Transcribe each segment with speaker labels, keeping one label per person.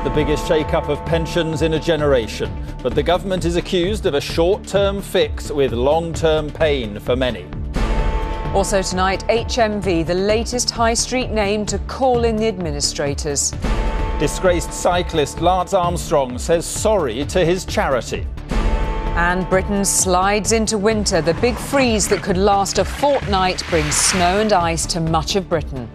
Speaker 1: The biggest shake-up of pensions in a generation. But the government is accused of a short-term fix with long-term pain for many.
Speaker 2: Also tonight, HMV, the latest high street name to call in the administrators.
Speaker 1: Disgraced cyclist Lance Armstrong says sorry to his charity.
Speaker 2: And Britain slides into winter. The big freeze that could last a fortnight brings snow and ice to much of Britain.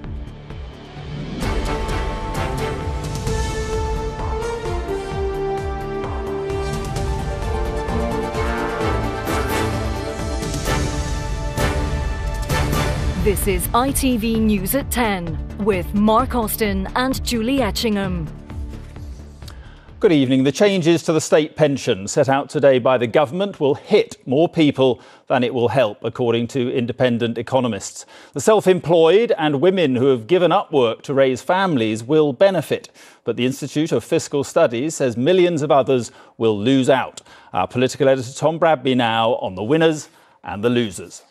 Speaker 3: This is ITV News at 10 with Mark Austin and Julie Etchingham.
Speaker 1: Good evening. The changes to the state pension set out today by the government will hit more people than it will help, according to independent economists. The self-employed and women who have given up work to raise families will benefit. But the Institute of Fiscal Studies says millions of others will lose out. Our political editor Tom Bradby now on the winners and the losers.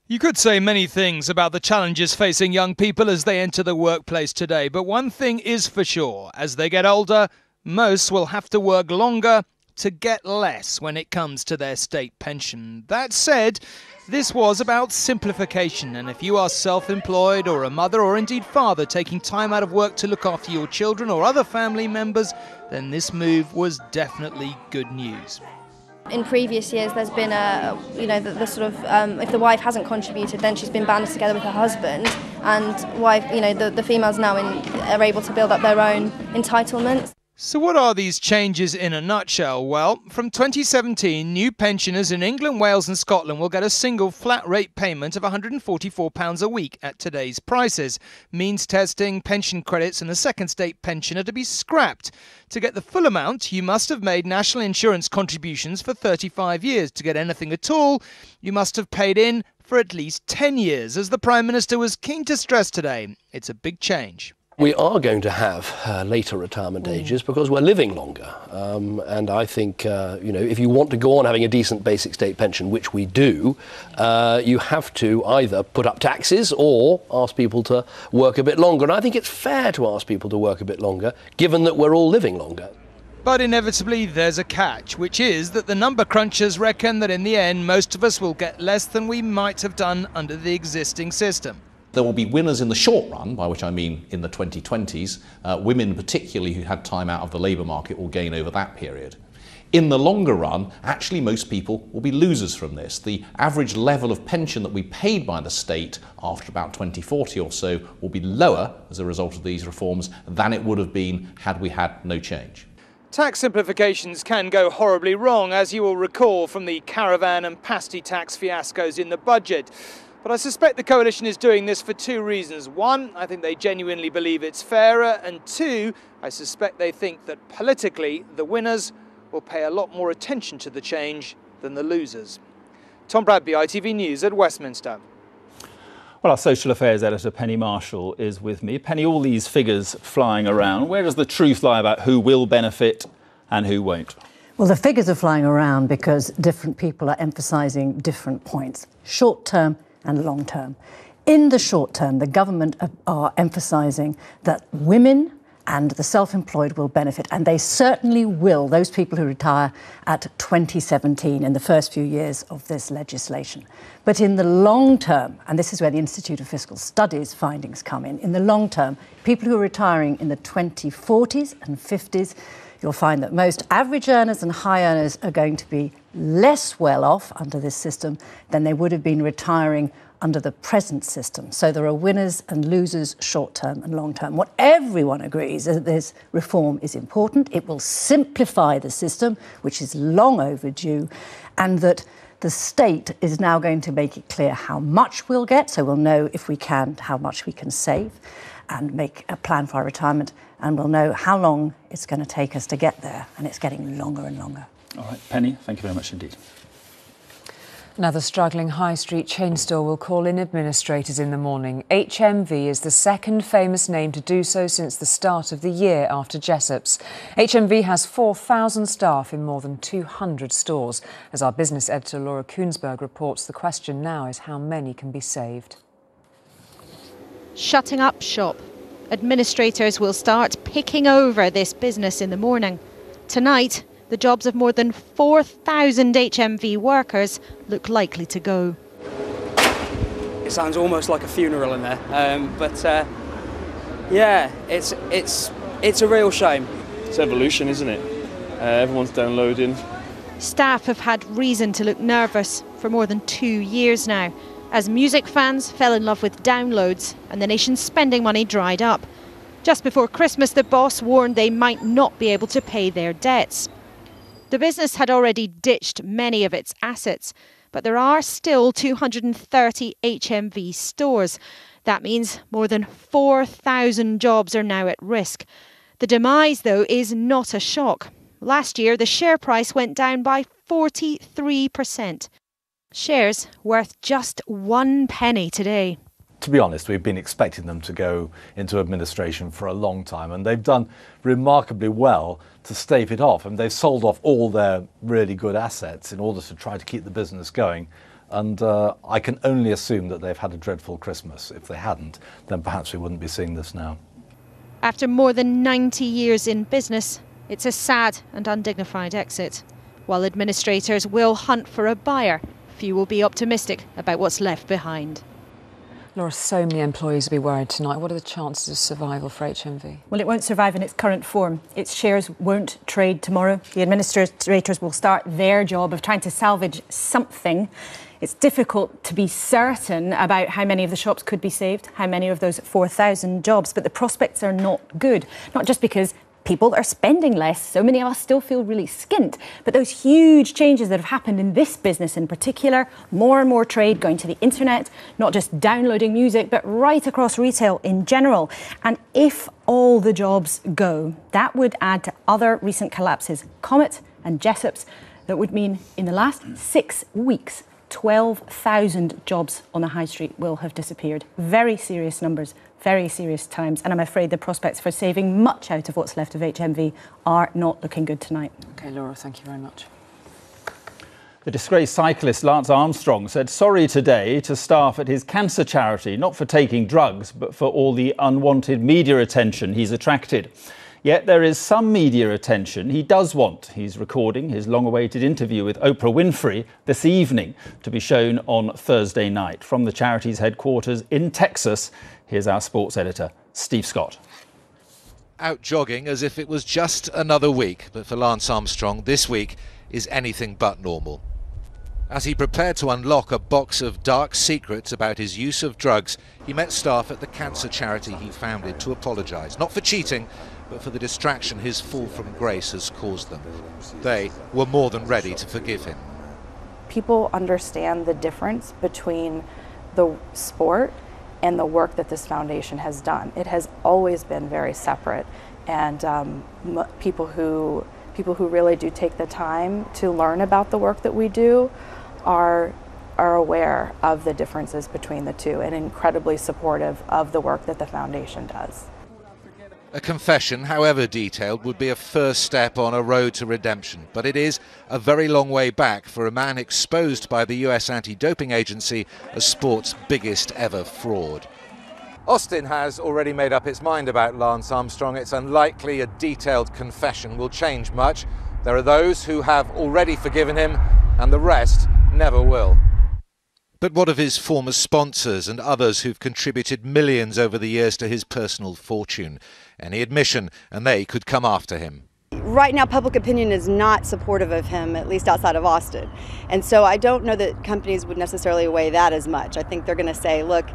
Speaker 4: You could say many things about the challenges facing young people as they enter the workplace today, but one thing is for sure. As they get older, most will have to work longer to get less when it comes to their state pension. That said, this was about simplification, and if you are self-employed or a mother or indeed father taking time out of work to look after your children or other family members, then this move was definitely good news.
Speaker 5: In previous years, there's been the sort of if the wife hasn't contributed, then she's been banded together with her husband, and the females now are able to build up their own entitlements.
Speaker 4: So what are these changes in a nutshell? Well, from 2017, new pensioners in England, Wales and Scotland will get a single flat rate payment of £144 a week at today's prices. Means testing, pension credits and a second state pension are to be scrapped. To get the full amount, you must have made national insurance contributions for 35 years. To get anything at all, you must have paid in for at least 10 years. As the Prime Minister was keen to stress today, it's a big change.
Speaker 6: We are going to have later retirement ages because we're living longer. And I think, if you want to go on having a decent basic state pension, which we do, you have to either put up taxes or ask people to work a bit longer. And I think it's fair to ask people to work a bit longer, given that we're all living longer.
Speaker 4: But inevitably there's a catch, which is that the number crunchers reckon that in the end, most of us will get less than we might have done under the existing system.
Speaker 7: There will be winners in the short run, by which I mean in the 2020s. Women particularly who had time out of the labour market will gain over that period. In the longer run, actually most people will be losers from this. The average level of pension that we paid by the state after about 2040 or so will be lower as a result of these reforms than it would have been had we had no change.
Speaker 4: Tax simplifications can go horribly wrong, as you will recall from the caravan and pasty tax fiascos in the budget. But I suspect the coalition is doing this for two reasons. One, I think they genuinely believe it's fairer. And two, I suspect they think that politically the winners will pay a lot more attention to the change than the losers. Tom Bradby, ITV News at Westminster.
Speaker 1: Well, our social affairs editor Penny Marshall is with me. Penny, all these figures flying around, where does the truth lie about who will benefit and who won't?
Speaker 8: Well, the figures are flying around because different people are emphasising different points. Short term and long term. In the short term, the government are emphasising that women and the self-employed will benefit, and they certainly will, those people who retire at 2017 in the first few years of this legislation. But in the long term, and this is where the Institute of Fiscal Studies findings come in the long term, people who are retiring in the 2040s and 50s, you'll find that most average earners and high earners are going to be less well off under this system than they would have been retiring under the present system. So there are winners and losers short term and long term. What everyone agrees is that this reform is important. It will simplify the system, which is long overdue, and that the state is now going to make it clear how much we'll get, so we'll know if we can, how much we can save and make a plan for our retirement, and we'll know how long it's going to take us to get there, and it's getting longer and longer.
Speaker 1: All right, Penny, thank you very much indeed.
Speaker 2: Another struggling high street chain store will call in administrators in the morning. HMV is the second famous name to do so since the start of the year after Jessop's. HMV has 4,000 staff in more than 200 stores. As our business editor Laura Koonsberg reports, the question now is how many can be saved.
Speaker 9: Shutting up shop. Administrators will start picking over this business in the morning. Tonight, the jobs of more than 4,000 HMV workers look likely to go.
Speaker 10: It sounds almost like a funeral in there, yeah, it's a real shame.
Speaker 11: It's evolution, isn't it? Everyone's downloading.
Speaker 9: Staff have had reason to look nervous for more than 2 years now, as music fans fell in love with downloads and the nation's spending money dried up. Just before Christmas, the boss warned they might not be able to pay their debts. The business had already ditched many of its assets, but there are still 230 HMV stores. That means more than 4,000 jobs are now at risk. The demise, though, is not a shock. Last year, the share price went down by 43%. Shares worth just 1 penny today.
Speaker 12: To be honest, we've been expecting them to go into administration for a long time, and they've done remarkably well to stave it off. And they've sold off all their really good assets in order to try to keep the business going. And I can only assume that they've had a dreadful Christmas. If they hadn't, then perhaps we wouldn't be seeing this now.
Speaker 9: After more than 90 years in business, it's a sad and undignified exit. While administrators will hunt for a buyer, few will be optimistic about what's left behind.
Speaker 2: Laura, so many employees will be worried tonight. What are the chances of survival for HMV?
Speaker 13: Well, it won't survive in its current form. Its shares won't trade tomorrow. The administrators will start their job of trying to salvage something. It's difficult to be certain about how many of the shops could be saved, how many of those 4,000 jobs, but the prospects are not good. Not just because people are spending less, so many of us still feel really skint, but those huge changes that have happened in this business in particular, more and more trade going to the internet, not just downloading music, but right across retail in general. And if all the jobs go, that would add to other recent collapses, Comet and Jessop's, that would mean in the last 6 weeks, 12,000 jobs on the high street will have disappeared. Very serious numbers, very serious times, and I'm afraid the prospects for saving much out of what's left of HMV are not looking good tonight.
Speaker 2: OK, Laura, thank you very much.
Speaker 1: The disgraced cyclist Lance Armstrong said sorry today to staff at his cancer charity, not for taking drugs, but for all the unwanted media attention he's attracted. Yet there is some media attention he does want. He's recording his long-awaited interview with Oprah Winfrey this evening to be shown on Thursday night. From the charity's headquarters in Texas, here's our sports editor, Steve Scott.
Speaker 14: Out jogging as if it was just another week, but for Lance Armstrong, this week is anything but normal. As he prepared to unlock a box of dark secrets about his use of drugs, he met staff at the cancer charity he founded to apologise, not for cheating, but for the distraction his fall from grace has caused them. They were more than ready to forgive him.
Speaker 15: People understand the difference between the sport and the work that this foundation has done. It has always been very separate, and people who really do take the time to learn about the work that we do are aware of the differences between the two and incredibly supportive of the work that the foundation does.
Speaker 14: A confession, however detailed, would be a first step on a road to redemption, but it is a very long way back for a man exposed by the US anti-doping agency as sport's biggest ever fraud. Austin has already made up its mind about Lance Armstrong. It's unlikely a detailed confession will change much. There are those who have already forgiven him, and the rest never will. But what of his former sponsors and others who've contributed millions over the years to his personal fortune? Any admission, and they could come after him.
Speaker 16: Right now, public opinion is not supportive of him, at least outside of Austin. And so I don't know that companies would necessarily weigh that as much. I think they're going to say, look,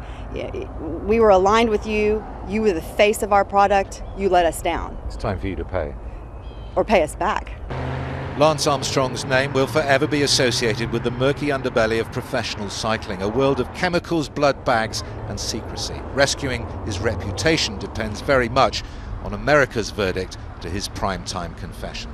Speaker 16: we were aligned with you. You were the face of our product. You let us down.
Speaker 14: It's time for you to pay.
Speaker 16: Or pay us back.
Speaker 14: Lance Armstrong's name will forever be associated with the murky underbelly of professional cycling, a world of chemicals, blood bags and secrecy. Rescuing his reputation depends very much on America's verdict to his primetime confession.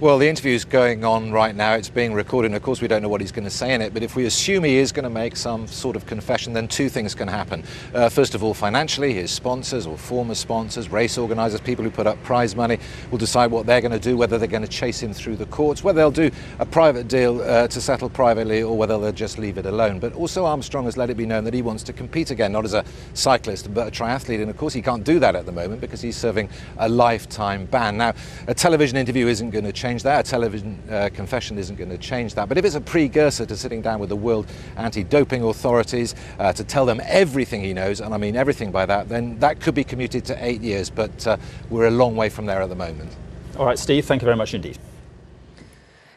Speaker 14: Well, the interview is going on right now. It's being recorded, and of course we don't know what he's going to say in it, but if we assume he is going to make some sort of confession, then two things can happen. First of all, financially, his sponsors or former sponsors, race organisers, people who put up prize money, will decide what they're going to do, whether they're going to chase him through the courts, whether they'll do a private deal to settle privately, or whether they'll just leave it alone. But also Armstrong has let it be known that he wants to compete again, not as a cyclist, but a triathlete, and of course he can't do that at the moment because he's serving a lifetime ban. Now, a television interview isn't going to change that. A television confession isn't going to change that. But if it's a precursor to sitting down with the World Anti-Doping Authorities to tell them everything he knows, and I mean everything by that, then that could be commuted to 8 years. But we're a long way from there at the moment.
Speaker 1: All right, Steve, thank you very much indeed.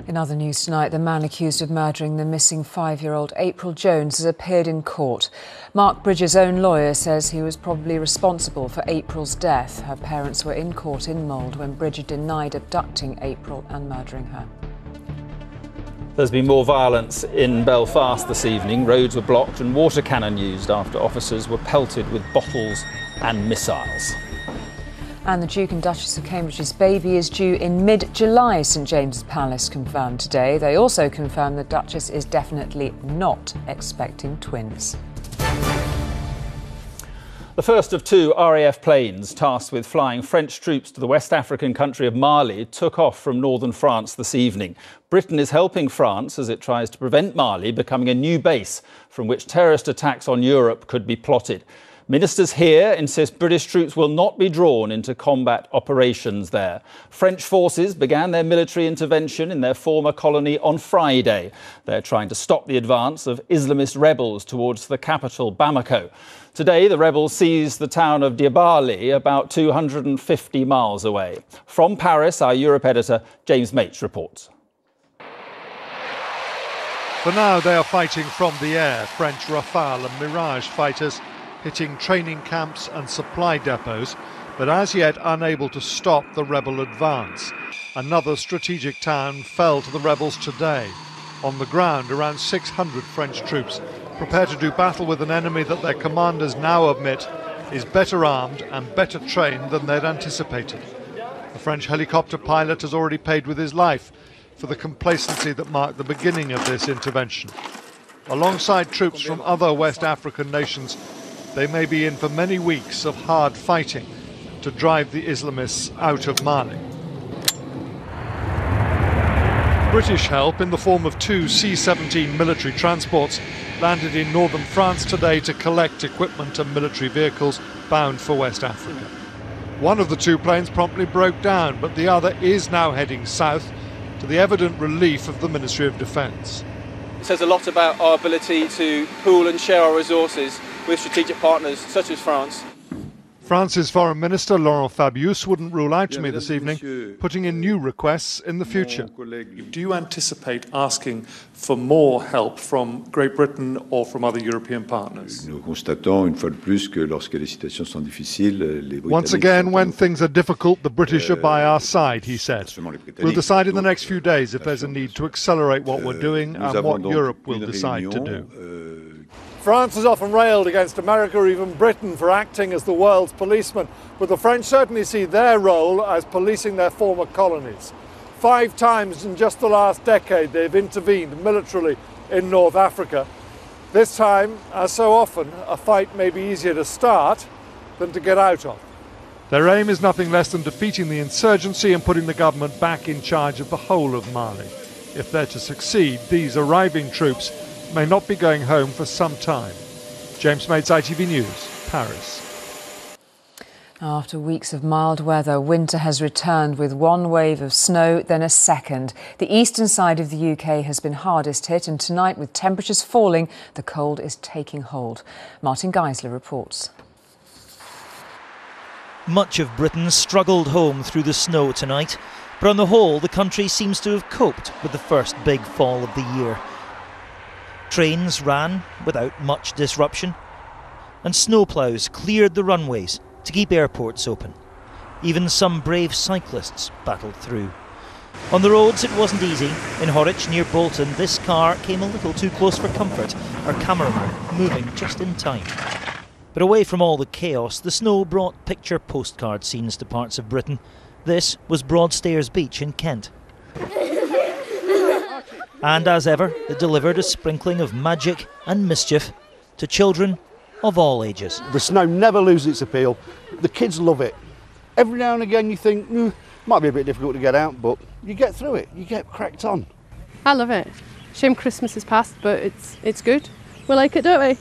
Speaker 2: In other news tonight, the man accused of murdering the missing 5-year-old April Jones has appeared in court. Mark Bridges' own lawyer says he was probably responsible for April's death. Her parents were in court in Mold when Bridget denied abducting April and murdering her.
Speaker 1: There's been more violence in Belfast this evening. Roads were blocked and water cannon used after officers were pelted with bottles and missiles.
Speaker 2: And the Duke and Duchess of Cambridge's baby is due in mid-July, St James's Palace confirmed today. They also confirmed the Duchess is definitely not expecting twins.
Speaker 1: The first of 2 RAF planes tasked with flying French troops to the West African country of Mali took off from northern France this evening. Britain is helping France as it tries to prevent Mali becoming a new base from which terrorist attacks on Europe could be plotted. Ministers here insist British troops will not be drawn into combat operations there. French forces began their military intervention in their former colony on Friday. They're trying to stop the advance of Islamist rebels towards the capital, Bamako. Today, the rebels seized the town of Diabali, about 250 miles away. From Paris, our Europe editor, James Mates, reports.
Speaker 17: For now, they are fighting from the air, French Rafale and Mirage fighters, hitting training camps and supply depots, but as yet unable to stop the rebel advance. Another strategic town fell to the rebels today. On the ground, around 600 French troops prepare to do battle with an enemy that their commanders now admit is better armed and better trained than they'd anticipated. The French helicopter pilot has already paid with his life for the complacency that marked the beginning of this intervention. Alongside troops from other West African nations, they may be in for many weeks of hard fighting to drive the Islamists out of Mali. British help in the form of 2 C-17 military transports landed in northern France today to collect equipment and military vehicles bound for West Africa. One of the 2 planes promptly broke down, but the other is now heading south to the evident relief of the Ministry of Defence.
Speaker 10: It says a lot about our ability to pool and share our resources with strategic partners such as France.
Speaker 17: France's Foreign Minister Laurent Fabius wouldn't rule out to me this evening putting in new requests in the future.
Speaker 18: Do you anticipate asking for more help from Great Britain or from other European partners?
Speaker 17: Once again, when things are difficult, the British are by our side, he said. We'll decide in the next few days if there's a need to accelerate what we're doing and what Europe will decide to do. France has often railed against America or even Britain for acting as the world's policeman, but the French certainly see their role as policing their former colonies. 5 times in just the last decade they've intervened militarily in North Africa. This time, as so often, a fight may be easier to start than to get out of. Their aim is nothing less than defeating the insurgency and putting the government back in charge of the whole of Mali. If they're to succeed, these arriving troops may not be going home for some time. James Mates, ITV News, Paris.
Speaker 2: After weeks of mild weather, winter has returned with one wave of snow, then a second. The eastern side of the UK has been hardest hit, and tonight, with temperatures falling, the cold is taking hold. Martin Geisler reports.
Speaker 19: Much of Britain struggled home through the snow tonight, but on the whole, the country seems to have coped with the first big fall of the year. Trains ran without much disruption, and snowplows cleared the runways to keep airports open. Even some brave cyclists battled through. On the roads it wasn't easy. In Horwich near Bolton, this car came a little too close for comfort, our cameraman moving just in time. But away from all the chaos, the snow brought picture postcard scenes to parts of Britain. This was Broadstairs Beach in Kent. And as ever, it delivered a sprinkling of magic and mischief to children of all ages.
Speaker 20: The snow never loses its appeal. The kids love it. Every now and again you think, might be a bit difficult to get out, but you get through it, you get cracked on.
Speaker 21: I love it. Shame Christmas is past, but it's good. We like it, don't we?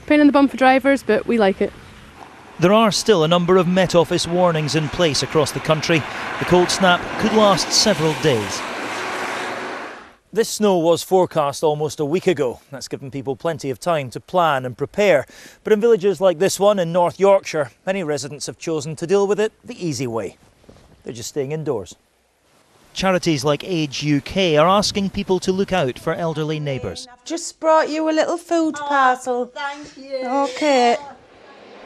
Speaker 21: Pain in the bum for drivers, but we like it.
Speaker 19: There are still a number of Met Office warnings in place across the country. The cold snap could last several days. This snow was forecast almost a week ago. That's given people plenty of time to plan and prepare. But in villages like this one in North Yorkshire, many residents have chosen to deal with it the easy way. They're just staying indoors. Charities like Age UK are asking people to look out for elderly neighbours.
Speaker 22: I've just brought you a little food parcel.
Speaker 21: Thank you.
Speaker 22: OK.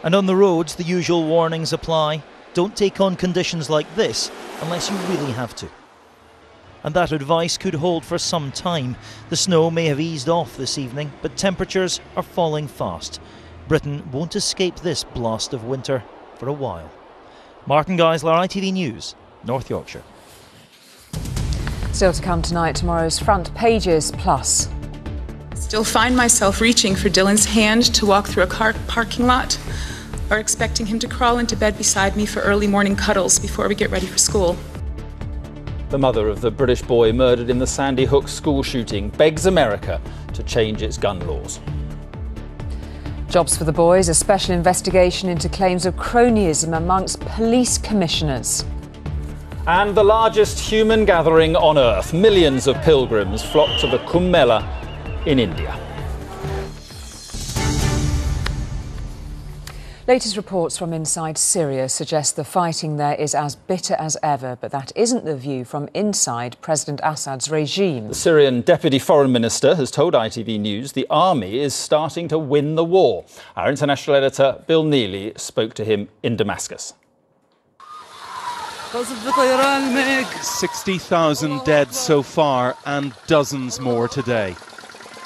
Speaker 19: And on the roads, the usual warnings apply. Don't take on conditions like this unless you really have to. And that advice could hold for some time. The snow may have eased off this evening, but temperatures are falling fast. Britain won't escape this blast of winter for a while. Martin Geisler, ITV News, North Yorkshire.
Speaker 2: Still to come tonight, tomorrow's front pages plus.
Speaker 23: Still find myself reaching for Dylan's hand to walk through a car parking lot, or expecting him to crawl into bed beside me for early morning cuddles before we get ready for school.
Speaker 1: The mother of the British boy murdered in the Sandy Hook school shooting begs America to change its gun laws.
Speaker 2: Jobs for the boys, a special investigation into claims of cronyism amongst police commissioners.
Speaker 1: And the largest human gathering on earth. Millions of pilgrims flock to the Kumbh Mela in India.
Speaker 2: Latest reports from inside Syria suggest the fighting there is as bitter as ever, but that isn't the view from inside President Assad's regime.
Speaker 1: The Syrian Deputy Foreign Minister has told ITV News the army is starting to win the war. Our international editor, Bill Neely, spoke to him in Damascus.
Speaker 24: 60,000 dead so far and dozens more today.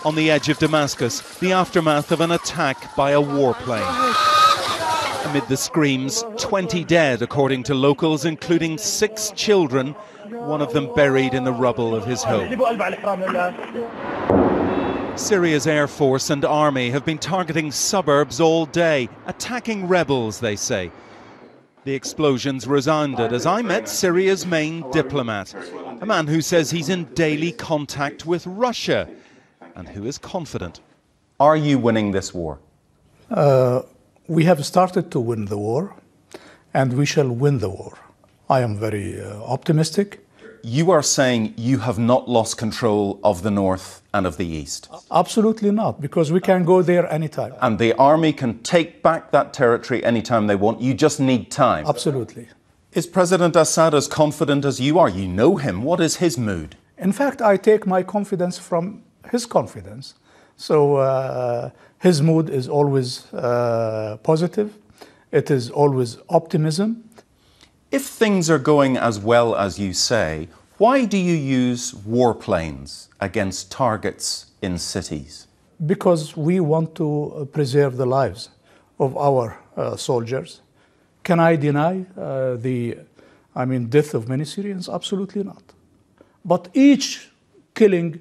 Speaker 24: On the edge of Damascus, the aftermath of an attack by a warplane. Amid the screams, 20 dead, according to locals, including 6 children, one of them buried in the rubble of his home. Syria's Air Force and Army have been targeting suburbs all day, attacking rebels, they say. The explosions resounded as I met Syria's main diplomat, a man who says he's in daily contact with Russia and who is confident.
Speaker 25: Are you winning this war?
Speaker 26: We have started to win the war, and we shall win the war. I am very optimistic.
Speaker 25: You are saying you have not lost control of the north and of the east?
Speaker 26: Absolutely not, because we can go there anytime.
Speaker 25: And the army can take back that territory anytime they want. You just need time.
Speaker 26: Absolutely.
Speaker 25: Is President Assad as confident as you are? You know him. What is his mood?
Speaker 26: In fact, I take my confidence from his confidence. So his mood is always positive. It is always optimism.
Speaker 25: If things are going as well as you say, why do you use warplanes against targets in cities?
Speaker 26: Because we want to preserve the lives of our soldiers. Can I deny death of many Syrians? Absolutely not. But each killing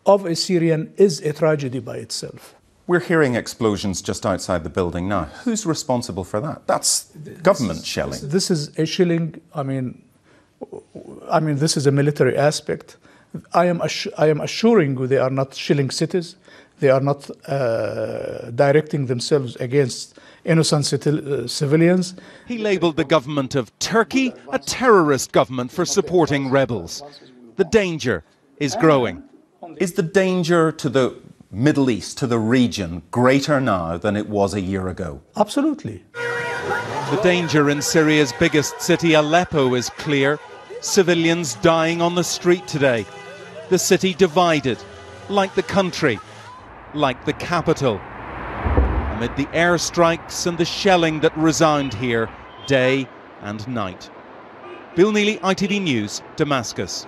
Speaker 26: of a Syrian is a tragedy by itself.
Speaker 25: We're hearing explosions just outside the building now. Who's responsible for that? That's government shelling.
Speaker 26: This is a shelling. This is a military aspect. I am assuring you they are not shelling cities. They are not directing themselves against innocent civilians.
Speaker 24: He labelled the government of Turkey a terrorist government for supporting rebels. The danger is growing.
Speaker 25: Is the danger to the Middle East, to the region, greater now than it was a year ago?
Speaker 26: Absolutely.
Speaker 24: The danger in Syria's biggest city, Aleppo, is clear. Civilians dying on the street today. The city divided, like the country, like the capital. Amid the airstrikes and the shelling that resound here, day and night. Bill Neely, ITV News, Damascus.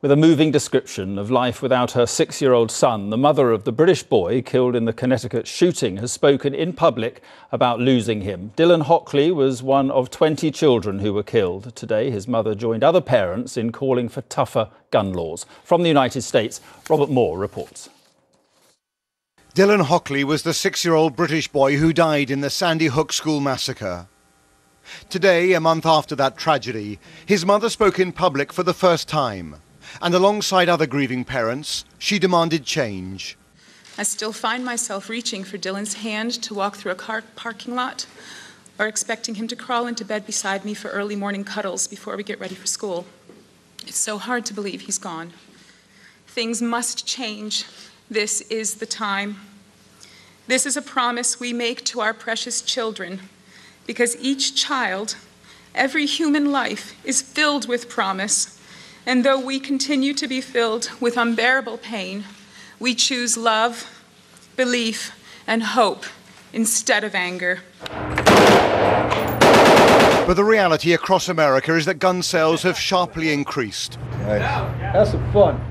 Speaker 1: With a moving description of life without her 6-year-old son, the mother of the British boy killed in the Connecticut shooting has spoken in public about losing him. Dylan Hockley was one of 20 children who were killed. Today, his mother joined other parents in calling for tougher gun laws. From the United States, Robert Moore reports.
Speaker 3: Dylan Hockley was the 6-year-old British boy who died in the Sandy Hook school massacre. Today, a month after that tragedy, his mother spoke in public for the first time. And alongside other grieving parents, she demanded change.
Speaker 23: I still find myself reaching for Dylan's hand to walk through a parking lot, or expecting him to crawl into bed beside me for early morning cuddles before we get ready for school. It's so hard to believe he's gone. Things must change. This is the time. This is a promise we make to our precious children, because each child, every human life, is filled with promise. And though we continue to be filled with unbearable pain, we choose love, belief, and hope instead of anger.
Speaker 3: But the reality across America is that gun sales have sharply increased.
Speaker 4: Have some fun.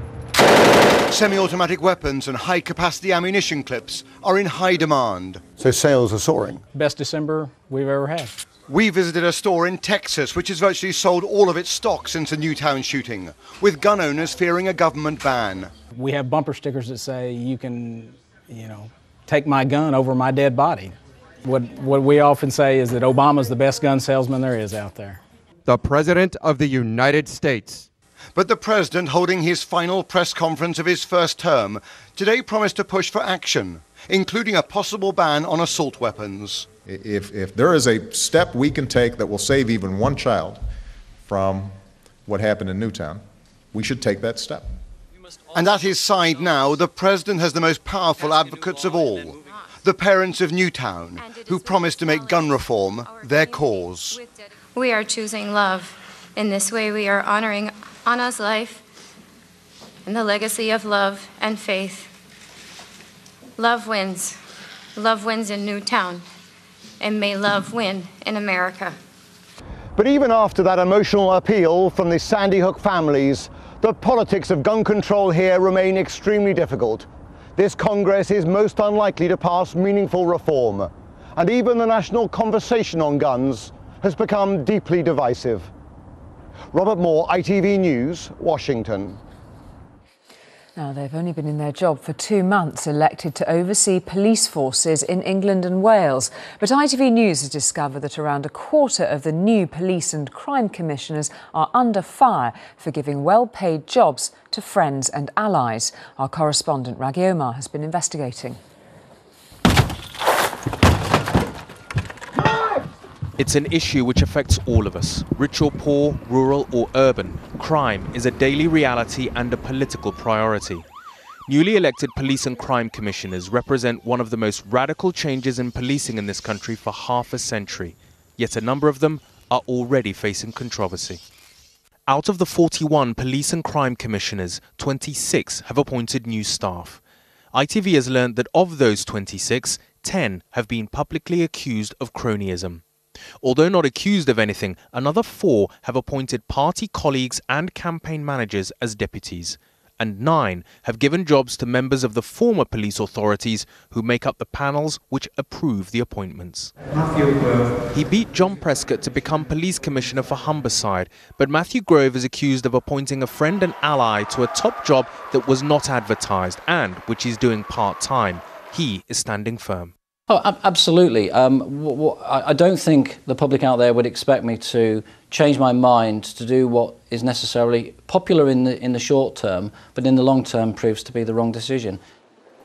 Speaker 3: Semi-automatic weapons and high-capacity ammunition clips are in high demand.
Speaker 4: So sales are soaring.
Speaker 5: Best December we've ever had.
Speaker 3: We visited a store in Texas which has virtually sold all of its stock since the Newtown shooting, with gun owners fearing a government ban.
Speaker 5: We have bumper stickers that say, you can, take my gun over my dead body. What we often say is that Obama's the best gun salesman there is out there.
Speaker 6: The President of the United States.
Speaker 3: But the President, holding his final press conference of his first term, today promised to push for action, including a possible ban on assault weapons.
Speaker 7: If there is a step we can take that will save even one child from what happened in Newtown, we should take that step.
Speaker 3: And at his side now, the President has the most powerful advocates of all, the parents of Newtown, who promised to make gun reform their cause.
Speaker 8: We are choosing love. In this way, we are honoring Anna's life and the legacy of love and faith. Love wins. Love wins in Newtown. And may love win in America.
Speaker 3: But even after that emotional appeal from the Sandy Hook families, the politics of gun control here remain extremely difficult. This Congress is most unlikely to pass meaningful reform. And even the national conversation on guns has become deeply divisive. Robert Moore, ITV News, Washington.
Speaker 2: Now, they've only been in their job for 2 months, elected to oversee police forces in England and Wales. But ITV News has discovered that around a quarter of the new police and crime commissioners are under fire for giving well-paid jobs to friends and allies. Our correspondent Raghi Omar has been investigating.
Speaker 27: It's an issue which affects all of us, rich or poor, rural or urban. Crime is a daily reality and a political priority. Newly elected police and crime commissioners represent one of the most radical changes in policing in this country for half a century. Yet a number of them are already facing controversy. Out of the 41 police and crime commissioners, 26 have appointed new staff. ITV has learned that of those 26, 10 have been publicly accused of cronyism. Although not accused of anything, another 4 have appointed party colleagues and campaign managers as deputies, and 9 have given jobs to members of the former police authorities who make up the panels which approve the appointments. He beat John Prescott to become police commissioner for Humberside, but Matthew Grove is accused of appointing a friend and ally to a top job that was not advertised and which he's doing part-time. He is standing firm.
Speaker 28: Oh, absolutely. I don't think the public out there would expect me to change my mind to do what is necessarily popular in the short term, but in the long term proves to be the wrong decision.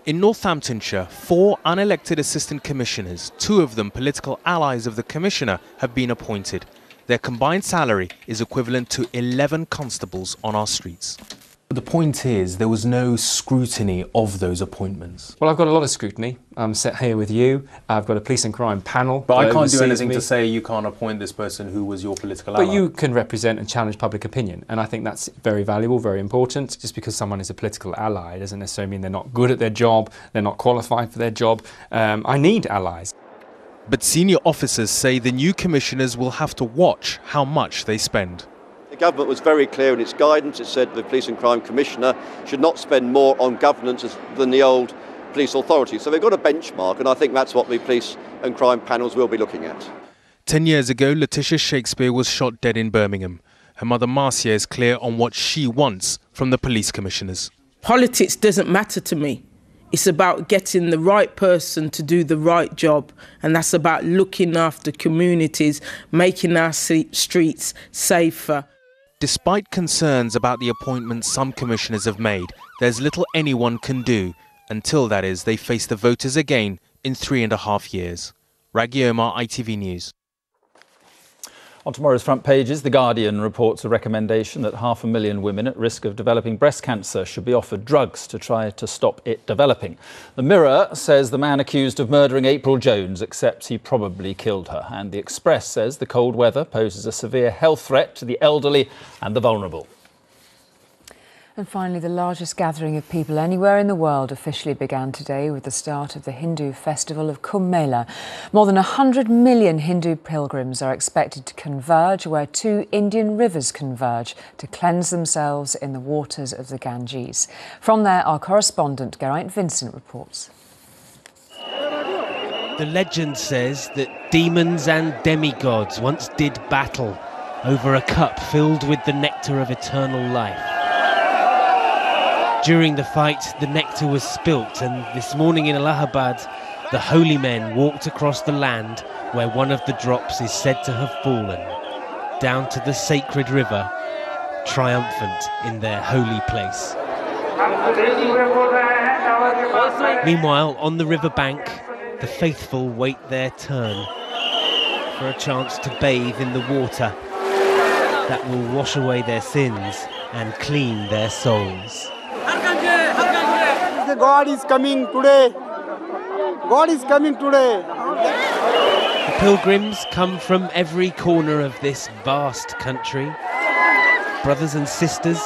Speaker 27: In Northamptonshire, 4 unelected assistant commissioners, 2 of them political allies of the commissioner, have been appointed. Their combined salary is equivalent to 11 constables on our streets.
Speaker 29: The point is, there was no scrutiny of those appointments.
Speaker 30: Well, I've got a lot of scrutiny. I'm sat here with you. I've got a police and crime panel.
Speaker 29: But I can't do anything to say you can't appoint this person who was your political ally.
Speaker 30: But you can represent and challenge public opinion, and I think that's very valuable, very important. Just because someone is a political ally doesn't necessarily mean they're not good at their job, they're not qualified for their job. I need allies.
Speaker 27: But senior officers say the new commissioners will have to watch how much they spend.
Speaker 9: government was very clear in its guidance. It said the Police and Crime Commissioner should not spend more on governance than the old police authority. So they've got a benchmark, and I think that's what the police and crime panels will be looking at.
Speaker 27: 10 years ago, Letitia Shakespeare was shot dead in Birmingham. Her mother Marcia is clear on what she wants from the police commissioners.
Speaker 10: Politics doesn't matter to me. It's about getting the right person to do the right job, and that's about looking after communities, making our streets safer.
Speaker 27: Despite concerns about the appointments some commissioners have made, there's little anyone can do until, that is, they face the voters again in 3.5 years. Raggy Omar, ITV News.
Speaker 1: On tomorrow's front pages, The Guardian reports a recommendation that 500,000 women at risk of developing breast cancer should be offered drugs to try to stop it developing. The Mirror says the man accused of murdering April Jones accepts he probably killed her. And The Express says the cold weather poses a severe health threat to the elderly and the vulnerable.
Speaker 2: And finally, the largest gathering of people anywhere in the world officially began today with the start of the Hindu festival of Kumbh Mela. More than 100 million Hindu pilgrims are expected to converge where 2 Indian rivers converge to cleanse themselves in the waters of the Ganges. From there, our correspondent Geraint Vincent reports.
Speaker 11: The legend says that demons and demigods once did battle over a cup filled with the nectar of eternal life. During the fight, the nectar was spilt, and this morning in Allahabad, the holy men walked across the land where one of the drops is said to have fallen, down to the sacred river, triumphant in their holy place. Meanwhile, on the riverbank, the faithful wait their turn for a chance to bathe in the water that will wash away their sins and clean their souls.
Speaker 12: God is coming today. God is coming today.
Speaker 11: The pilgrims come from every corner of this vast country. Brothers and sisters,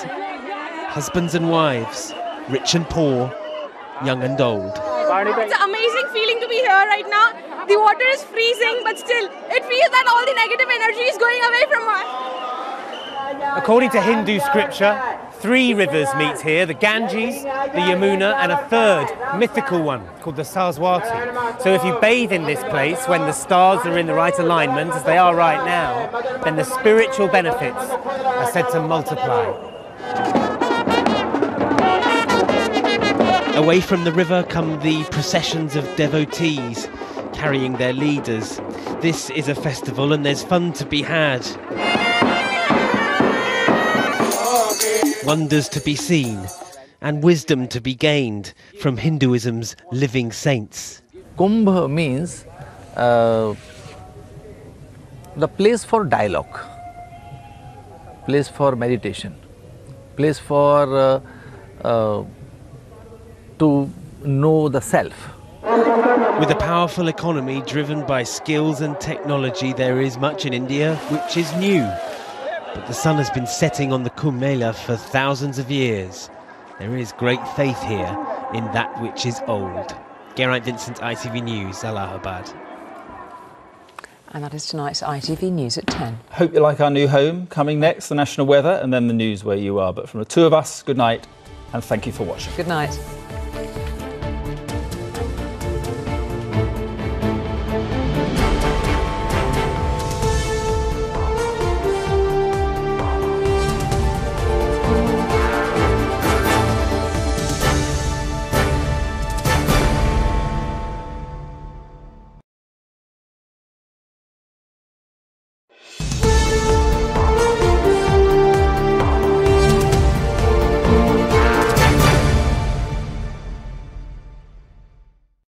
Speaker 11: husbands and wives, rich and poor, young and old.
Speaker 13: It's an amazing feeling to be here right now. The water is freezing, but still, it feels that all the negative energy is going away from us.
Speaker 14: According to Hindu scripture, 3 rivers meet here, the Ganges, the Yamuna, and a third mythical one called the Saraswati. So if you bathe in this place when the stars are in the right alignment, as they are right now, then the spiritual benefits are said to multiply.
Speaker 11: Away from the river come the processions of devotees carrying their leaders. This is a festival and there's fun to be had. Wonders to be seen and wisdom to be gained from Hinduism's living saints.
Speaker 15: Kumbh means the place for dialogue, place for meditation, place for to know the self.
Speaker 11: With a powerful economy driven by skills and technology, there is much in India which is new. But the sun has been setting on the Kumbh Mela for thousands of years. There is great faith here in that which is old. Geraint Vincent, ITV News, Allahabad.
Speaker 2: And that is tonight's ITV News at 10.
Speaker 1: Hope you like our new home. Coming next, the national weather and then the news where you are. But from the two of us, good night and thank you for watching.
Speaker 2: Good night.